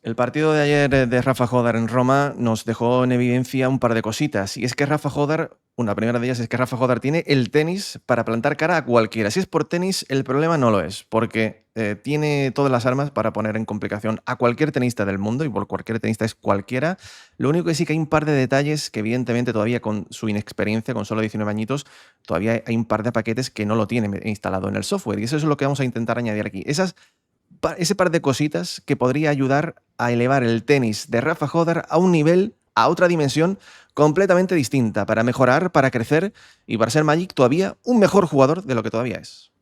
El partido de ayer de Rafa Jódar en Roma nos dejó en evidencia un par de cositas. Y es que Rafa Jódar, una primera de ellas es que Rafa Jódar tiene el tenis para plantar cara a cualquiera. Si es por tenis, el problema no lo es, porque tiene todas las armas para poner en complicación a cualquier tenista del mundo, y por cualquier tenista es cualquiera. Lo único que sí que hay un par de detalles que evidentemente todavía con su inexperiencia, con solo 19 añitos, todavía hay un par de paquetes que no lo tiene instalado en el software. Y eso es lo que vamos a intentar añadir aquí. Ese par de cositas que podría ayudar a elevar el tenis de Rafa Jódar a un nivel, a otra dimensión completamente distinta, para mejorar, para crecer y para ser Magic todavía un mejor jugador de lo que todavía es.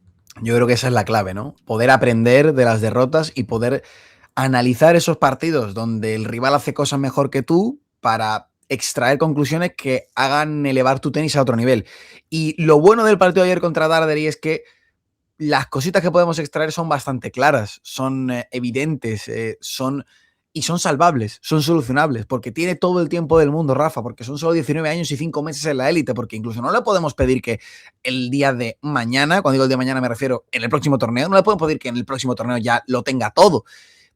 Yo creo que esa es la clave, ¿no? Poder aprender de las derrotas y poder analizar esos partidos donde el rival hace cosas mejor que tú para extraer conclusiones que hagan elevar tu tenis a otro nivel. Y lo bueno del partido de ayer contra Darderi es que las cositas que podemos extraer son bastante claras, son evidentes, son salvables, son solucionables, porque tiene todo el tiempo del mundo, Rafa, porque son solo 19 años y 5 meses en la élite, porque incluso no le podemos pedir que el día de mañana, cuando digo el día de mañana me refiero en el próximo torneo, no le podemos pedir que en el próximo torneo ya lo tenga todo,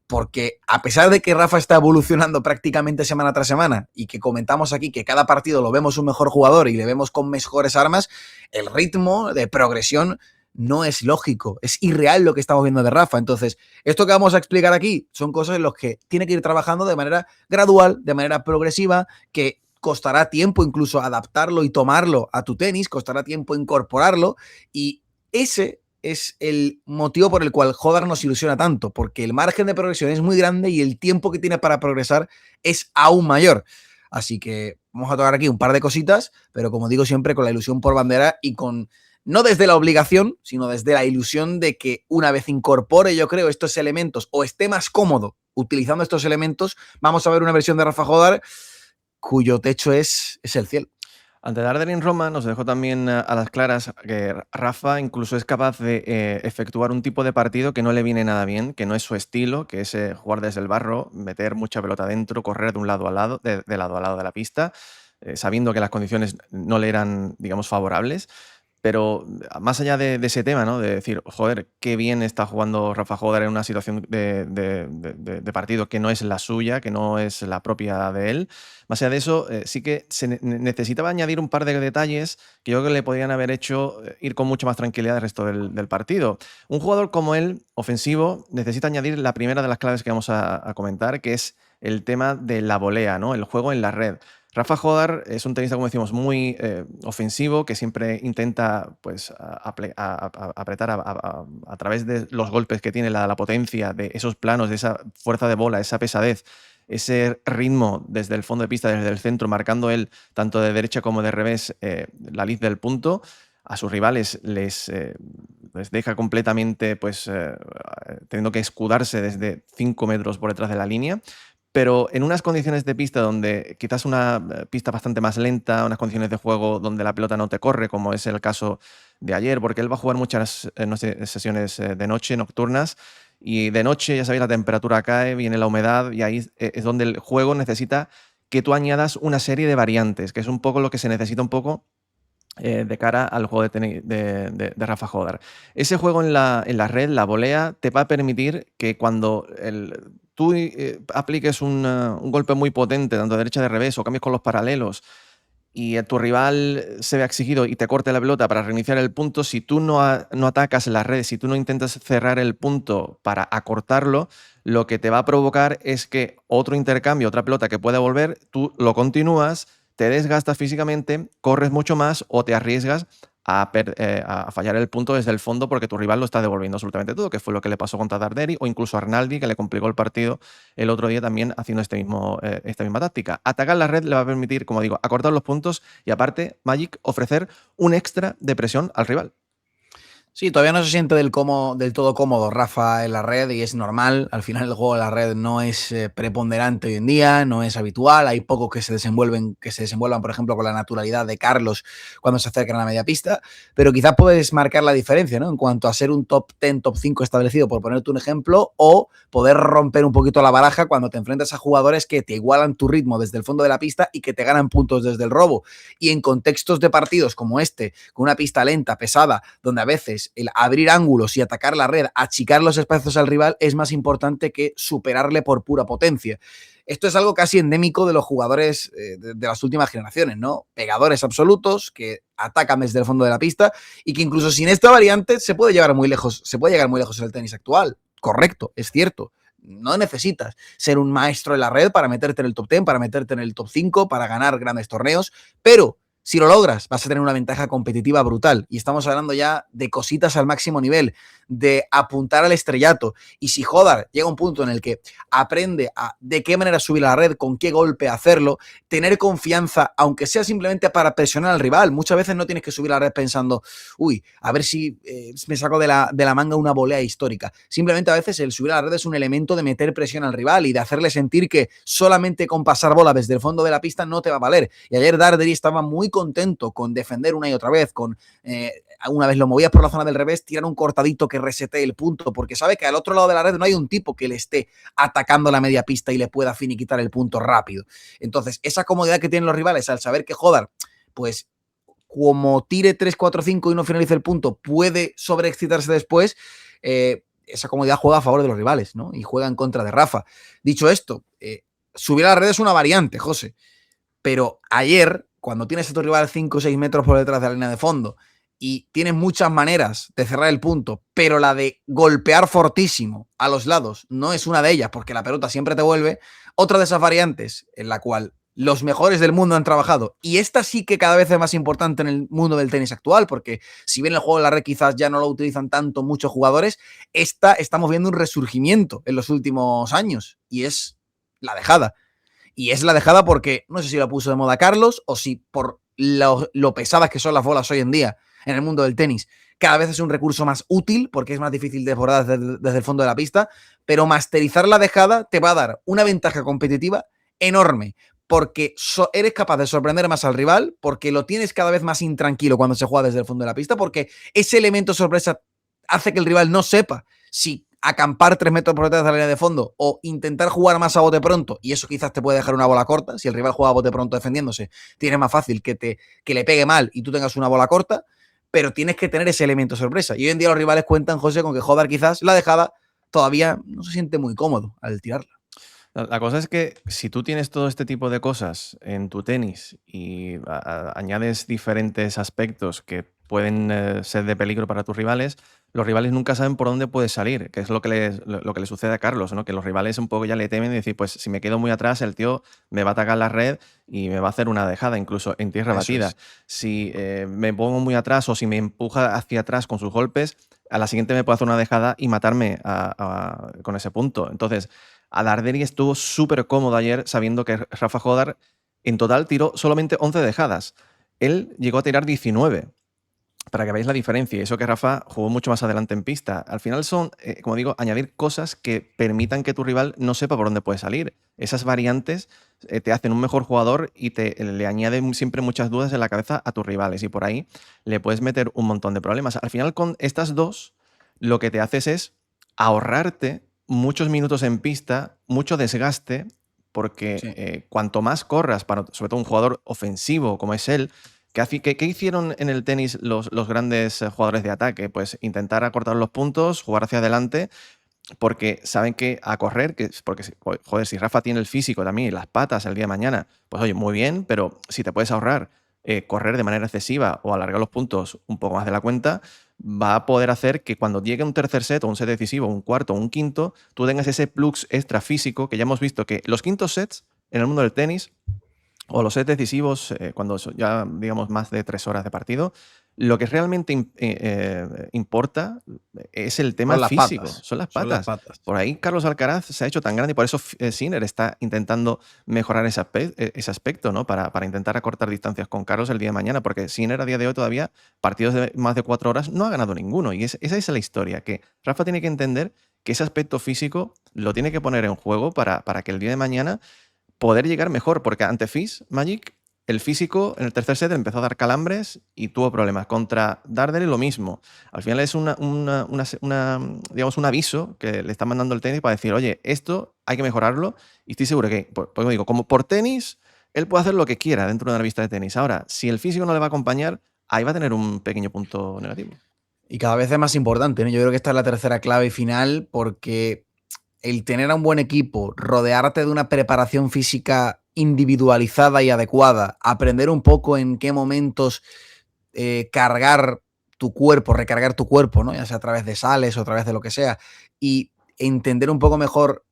porque a pesar de que Rafa está evolucionando prácticamente semana tras semana y que comentamos aquí que cada partido lo vemos un mejor jugador y le vemos con mejores armas, el ritmo de progresión no es lógico, es irreal lo que estamos viendo de Rafa. Entonces, esto que vamos a explicar aquí son cosas en las que tiene que ir trabajando de manera gradual, de manera progresiva, que costará tiempo incluso adaptarlo y tomarlo a tu tenis, costará tiempo incorporarlo, y ese es el motivo por el cual Jódar nos ilusiona tanto, porque el margen de progresión es muy grande y el tiempo que tiene para progresar es aún mayor. Así que vamos a tocar aquí un par de cositas, pero como digo siempre, con la ilusión por bandera y con, no desde la obligación, sino desde la ilusión de que una vez incorpore, yo creo, estos elementos o esté más cómodo utilizando estos elementos, vamos a ver una versión de Rafa Jódar cuyo techo es el cielo. Ante Darderi en Roma nos dejó también a las claras que Rafa incluso es capaz de efectuar un tipo de partido que no le viene nada bien, que no es su estilo, que es jugar desde el barro, meter mucha pelota dentro, correr de un lado a lado, de lado a lado de la pista, sabiendo que las condiciones no le eran, digamos, favorables. Pero más allá de ese tema, ¿no? De decir, joder, qué bien está jugando Rafa Jódar en una situación de partido que no es la suya, que no es la propia de él. Más allá de eso, sí que se necesitaba añadir un par de detalles que yo creo que le podrían haber hecho ir con mucha más tranquilidad al resto del partido. Un jugador como él, ofensivo, necesita añadir la primera de las claves que vamos a comentar, que es el tema de la volea, ¿no? El juego en la red. Rafa Jódar es un tenista, como decimos, muy ofensivo, que siempre intenta pues, apretar a través de los golpes que tiene, la potencia de esos planos, de esa fuerza de bola, esa pesadez, ese ritmo desde el fondo de pista, desde el centro, marcando él tanto de derecha como de revés la lid del punto. A sus rivales les deja completamente pues, teniendo que escudarse desde 5 metros por detrás de la línea. Pero en unas condiciones de pista donde quizás una pista bastante más lenta, unas condiciones de juego donde la pelota no te corre, como es el caso de ayer, porque él va a jugar muchas sesiones de noche, nocturnas, y de noche, ya sabéis, la temperatura cae, viene la humedad, y ahí es donde el juego necesita que tú añadas una serie de variantes, que es un poco lo que se necesita un poco de cara al juego de Rafa Jódar. Ese juego en la red, la volea, te va a permitir que cuando tú apliques un golpe muy potente, tanto de derecha de revés, o cambies con los paralelos, y tu rival se vea exigido y te corte la pelota para reiniciar el punto, si tú no atacas la red, si tú no intentas cerrar el punto para acortarlo, lo que te va a provocar es que otro intercambio, otra pelota que pueda volver, tú lo continúas, te desgastas físicamente, corres mucho más o te arriesgas a fallar el punto desde el fondo porque tu rival lo está devolviendo absolutamente todo, que fue lo que le pasó contra Darderi o incluso a Arnaldi, que le complicó el partido el otro día también haciendo esta misma táctica. Atacar la red le va a permitir, como digo, acortar los puntos y aparte Magic ofrecer un extra de presión al rival. Sí, todavía no se siente del todo cómodo Rafa en la red y es normal. Al final el juego de la red no es preponderante hoy en día, no es habitual. Hay pocos que se desenvuelvan, por ejemplo, con la naturalidad de Carlos cuando se acercan a la media pista. Pero quizás puedes marcar la diferencia, ¿no? En cuanto a ser un top 10, top 5 establecido, por ponerte un ejemplo, o poder romper un poquito la baraja cuando te enfrentas a jugadores que te igualan tu ritmo desde el fondo de la pista y que te ganan puntos desde el robo. Y en contextos de partidos como este, con una pista lenta, pesada, donde a veces veces el abrir ángulos y atacar la red, achicar los espacios al rival es más importante que superarle por pura potencia. Esto es algo casi endémico de los jugadores de las últimas generaciones, ¿no? Pegadores absolutos que atacan desde el fondo de la pista y que incluso sin esta variante se puede llegar muy lejos en el tenis actual. Correcto, es cierto. No necesitas ser un maestro en la red para meterte en el top 10, para meterte en el top 5, para ganar grandes torneos, pero si lo logras, vas a tener una ventaja competitiva brutal. Y estamos hablando ya de cositas al máximo nivel, de apuntar al estrellato. Y si Hodar llega a un punto en el que aprende a de qué manera subir a la red, con qué golpe hacerlo, tener confianza, aunque sea simplemente para presionar al rival. Muchas veces no tienes que subir a la red pensando, uy, a ver si me saco de la manga una volea histórica. Simplemente a veces el subir a la red es un elemento de meter presión al rival y de hacerle sentir que solamente con pasar bola desde el fondo de la pista no te va a valer. Y ayer Darderi estaba muy contento con defender una y otra vez, con una vez lo movías por la zona del revés, tirar un cortadito que resete el punto, porque sabe que al otro lado de la red no hay un tipo que le esté atacando la media pista y le pueda finiquitar el punto rápido. Entonces, esa comodidad que tienen los rivales al saber que Hodar, pues como tire 3-4-5 y no finalice el punto, puede sobreexcitarse después, esa comodidad juega a favor de los rivales, ¿no? Y juega en contra de Rafa. Dicho esto, subir a la red es una variante, José, pero ayer, cuando tienes a tu rival 5 o 6 metros por detrás de la línea de fondo y tienes muchas maneras de cerrar el punto, pero la de golpear fortísimo a los lados no es una de ellas, porque la pelota siempre te vuelve, otra de esas variantes en la cual los mejores del mundo han trabajado, y esta sí que cada vez es más importante en el mundo del tenis actual, porque si bien el juego de la red quizás ya no lo utilizan tanto muchos jugadores, estamos viendo un resurgimiento en los últimos años, y es la dejada. Y es la dejada porque no sé si lo puso de moda Carlos o si por lo pesadas que son las bolas hoy en día en el mundo del tenis, cada vez es un recurso más útil porque es más difícil de desbordar desde el fondo de la pista, pero masterizar la dejada te va a dar una ventaja competitiva enorme porque eres capaz de sorprender más al rival, porque lo tienes cada vez más intranquilo cuando se juega desde el fondo de la pista, porque ese elemento sorpresa hace que el rival no sepa si acampar 3 metros por detrás de la línea de fondo o intentar jugar más a bote pronto, y eso quizás te puede dejar una bola corta. Si el rival juega a bote pronto defendiéndose, tienes más fácil que le pegue mal y tú tengas una bola corta, pero tienes que tener ese elemento sorpresa. Y hoy en día los rivales cuentan, José, con que Hodar quizás la dejada todavía no se siente muy cómodo al tirarla. La cosa es que si tú tienes todo este tipo de cosas en tu tenis y añades diferentes aspectos que pueden ser de peligro para tus rivales, los rivales nunca saben por dónde puedes salir, que es lo que le sucede a Carlos, ¿no? Que los rivales un poco ya le temen y decir, pues si me quedo muy atrás, el tío me va a atacar la red y me va a hacer una dejada, incluso en tierra Eso batida. es. Si me pongo muy atrás o si me empuja hacia atrás con sus golpes, a la siguiente me puede hacer una dejada y matarme con ese punto. Entonces, Darderi estuvo súper cómodo ayer sabiendo que Rafa Hodar en total tiró solamente 11 dejadas. Él llegó a tirar 19, para que veáis la diferencia. Y eso que Rafa jugó mucho más adelante en pista. Al final son, como digo, añadir cosas que permitan que tu rival no sepa por dónde puede salir. Esas variantes te hacen un mejor jugador y le añaden siempre muchas dudas en la cabeza a tus rivales. Y por ahí le puedes meter un montón de problemas. Al final, con estas dos, lo que te haces es ahorrarte muchos minutos en pista, mucho desgaste, porque Sí. cuanto más corras, sobre todo un jugador ofensivo como es él, ¿qué hicieron en el tenis los grandes jugadores de ataque? Pues intentar acortar los puntos, jugar hacia adelante, porque saben que a correr, porque, joder, si Rafa tiene el físico también y las patas el día de mañana, pues oye, muy bien, pero si te puedes ahorrar correr de manera excesiva o alargar los puntos un poco más de la cuenta, va a poder hacer que cuando llegue un tercer set o un set decisivo, un cuarto o un quinto, tú tengas ese plus extra físico que ya hemos visto que los quintos sets en el mundo del tenis o los sets decisivos, cuando son ya, digamos, más de 3 horas de partido, lo que realmente importa es el tema Son las físico, patas. son las Son las patas. patas. Por ahí Carlos Alcaraz se ha hecho tan grande y por eso Sinner está intentando mejorar ese aspecto, ¿no? Para intentar acortar distancias con Carlos el día de mañana, porque Sinner a día de hoy todavía partidos de más de 4 horas no ha ganado ninguno. Y esa es la historia, que Rafa tiene que entender que ese aspecto físico lo tiene que poner en juego para que el día de mañana poder llegar mejor, porque ante Fizz, Magic, el físico en el tercer set empezó a dar calambres y tuvo problemas. Contra Darderi lo mismo. Al final es digamos, un aviso que le está mandando el tenis para decir, oye, esto hay que mejorarlo, y estoy seguro que, pues digo, como por tenis, él puede hacer lo que quiera dentro de una revista de tenis. Ahora, si el físico no le va a acompañar, ahí va a tener un pequeño punto negativo. Y cada vez es más importante, ¿no? Yo creo que esta es la tercera clave final porque el tener a un buen equipo, rodearte de una preparación física individualizada y adecuada, aprender un poco en qué momentos cargar tu cuerpo, recargar tu cuerpo, ¿no? Ya sea a través de sales o a través de lo que sea, y entender un poco mejor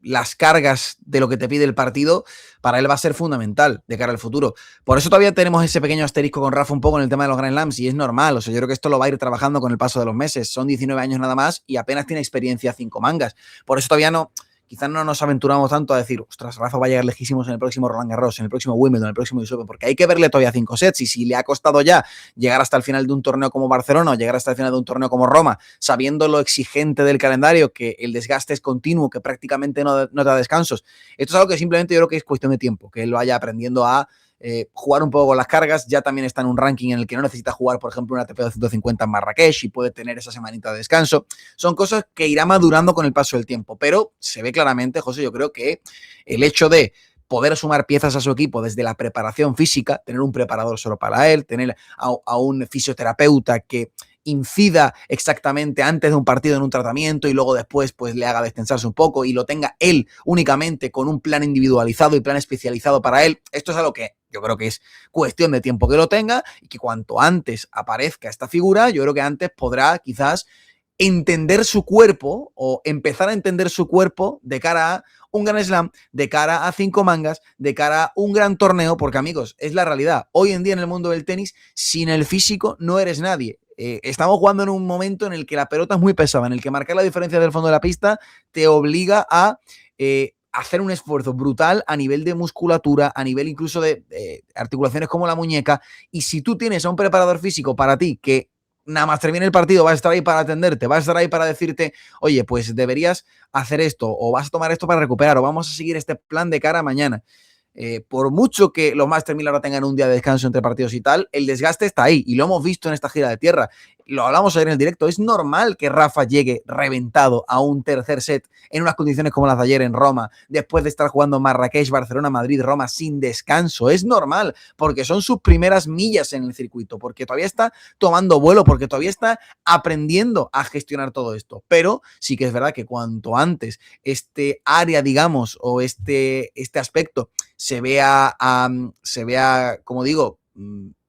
las cargas de lo que te pide el partido, para él va a ser fundamental de cara al futuro. Por eso todavía tenemos ese pequeño asterisco con Rafa un poco en el tema de los Grand Slams, y es normal, o sea, yo creo que esto lo va a ir trabajando con el paso de los meses. Son 19 años nada más y apenas tiene experiencia 5 mangas. Por eso todavía no, quizás no nos aventuramos tanto a decir, ostras, Rafa va a llegar lejísimos en el próximo Roland Garros, en el próximo Wimbledon, en el próximo US Open, porque hay que verle todavía 5 sets, y si le ha costado ya llegar hasta el final de un torneo como Barcelona o llegar hasta el final de un torneo como Roma, sabiendo lo exigente del calendario, que el desgaste es continuo, que prácticamente no te da descansos. Esto es algo que simplemente yo creo que es cuestión de tiempo, que él vaya aprendiendo a jugar un poco con las cargas. Ya también está en un ranking en el que no necesita jugar, por ejemplo, una ATP 250 en Marrakech, y puede tener esa semanita de descanso. Son cosas que irá madurando con el paso del tiempo, pero se ve claramente, José, yo creo que el hecho de poder sumar piezas a su equipo desde la preparación física, tener un preparador solo para él, tener a un fisioterapeuta que incida exactamente antes de un partido en un tratamiento y luego después pues le haga descansarse un poco y lo tenga él únicamente con un plan individualizado y plan especializado para él. Esto es algo que yo creo que es cuestión de tiempo que lo tenga, y que cuanto antes aparezca esta figura, yo creo que antes podrá quizás entender su cuerpo, o empezar a entender su cuerpo de cara a un Grand Slam, de cara a 5 mangas, de cara a un gran torneo, porque amigos, es la realidad. Hoy en día en el mundo del tenis, sin el físico no eres nadie. Estamos jugando en un momento en el que la pelota es muy pesada, en el que marcar la diferencia del fondo de la pista te obliga a hacer un esfuerzo brutal a nivel de musculatura, a nivel incluso de articulaciones como la muñeca. Y si tú tienes a un preparador físico para ti que nada más termine el partido va a estar ahí para atenderte, va a estar ahí para decirte, oye, pues deberías hacer esto, o vas a tomar esto para recuperar, o vamos a seguir este plan de cara a mañana. Por mucho que los Master 1000 ahora tengan un día de descanso entre partidos y tal, el desgaste está ahí, y lo hemos visto en esta gira de tierra. Lo hablamos ayer en el directo, es normal que Rafa llegue reventado a un tercer set en unas condiciones como las de ayer en Roma, después de estar jugando Marrakech, Barcelona, Madrid, Roma sin descanso. Es normal, porque son sus primeras millas en el circuito, porque todavía está tomando vuelo, porque todavía está aprendiendo a gestionar todo esto. Pero sí que es verdad que cuanto antes este área, digamos, o este aspecto se vea, como digo,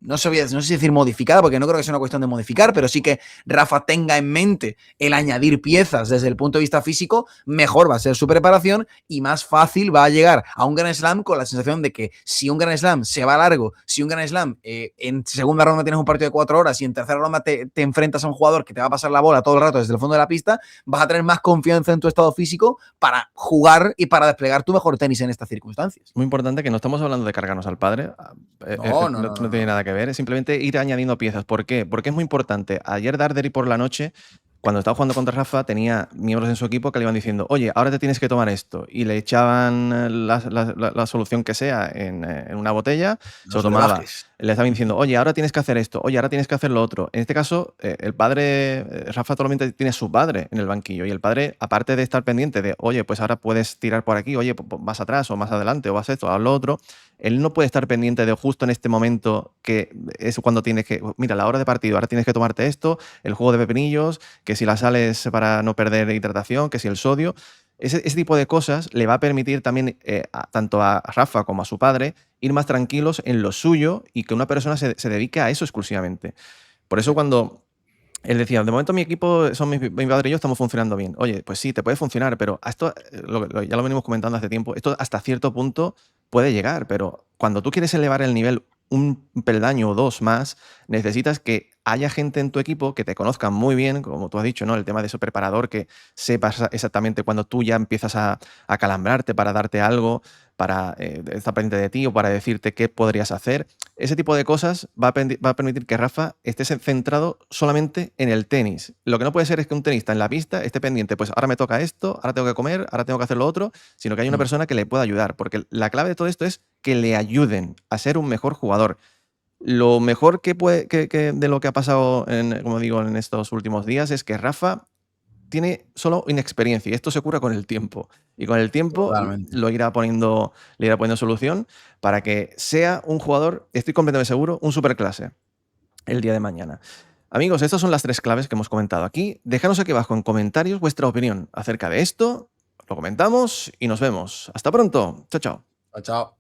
no sé si decir modificada, porque no creo que sea una cuestión de modificar, pero sí que Rafa tenga en mente el añadir piezas desde el punto de vista físico, mejor va a ser su preparación y más fácil va a llegar a un Grand Slam con la sensación de que si un Grand Slam se va largo, si un Grand Slam en segunda ronda tienes un partido de 4 horas y en tercera ronda te enfrentas a un jugador que te va a pasar la bola todo el rato desde el fondo de la pista, vas a tener más confianza en tu estado físico para jugar y para desplegar tu mejor tenis en estas circunstancias. Muy importante que no estamos hablando de cargarnos al padre, No, no, no, no no, tiene no. nada que ver, es simplemente ir añadiendo piezas. ¿Por qué? Porque es muy importante. Ayer Darderi por la noche, cuando estaba jugando contra Rafa, tenía miembros en su equipo que le iban diciendo, oye, ahora te tienes que tomar esto. Y le echaban la solución que sea en una botella, se No lo se le tomaba. bajes. Le estaban diciendo, oye, ahora tienes que hacer esto, oye, ahora tienes que hacer lo otro. En este caso, el padre, Rafa solamente tiene a su padre en el banquillo, y el padre, aparte de estar pendiente de, oye, pues ahora puedes tirar por aquí, oye, pues vas atrás o más adelante o vas esto, haz lo otro, él no puede estar pendiente de justo en este momento, que es cuando tienes que, mira, la hora de partido, ahora tienes que tomarte esto, el juego de pepinillos, que si las sales para no perder hidratación, que si el sodio. Ese tipo de cosas le va a permitir también, tanto a Rafa como a su padre, ir más tranquilos en lo suyo, y que una persona se dedique a eso exclusivamente. Por eso cuando él decía, de momento mi equipo, son mi padre y yo, estamos funcionando bien. Oye, pues sí, te puede funcionar, pero a esto, ya lo venimos comentando hace tiempo, esto hasta cierto punto puede llegar, pero cuando tú quieres elevar el nivel un peldaño o dos más, necesitas que haya gente en tu equipo que te conozca muy bien, como tú has dicho, ¿no? El tema de ese preparador, que sepas exactamente cuando tú ya empiezas a calambrarte para darte algo, para estar pendiente de ti o para decirte qué podrías hacer. Ese tipo de cosas va a permitir que Rafa esté centrado solamente en el tenis. Lo que no puede ser es que un tenista en la pista esté pendiente, pues ahora me toca esto, ahora tengo que comer, ahora tengo que hacer lo otro, sino que hay una persona que le pueda ayudar, porque la clave de todo esto es que le ayuden a ser un mejor jugador. Lo mejor de lo que ha pasado, como digo, en estos últimos días, es que Rafa tiene solo inexperiencia, y esto se cura con el tiempo. Y con el tiempo Totalmente. le irá poniendo solución para que sea un jugador, estoy completamente seguro, un superclase el día de mañana. Amigos, estas son las 3 claves que hemos comentado aquí. Déjanos aquí abajo en comentarios vuestra opinión acerca de esto. Lo comentamos y nos vemos. Hasta pronto. Chao, chao. Chao, chao.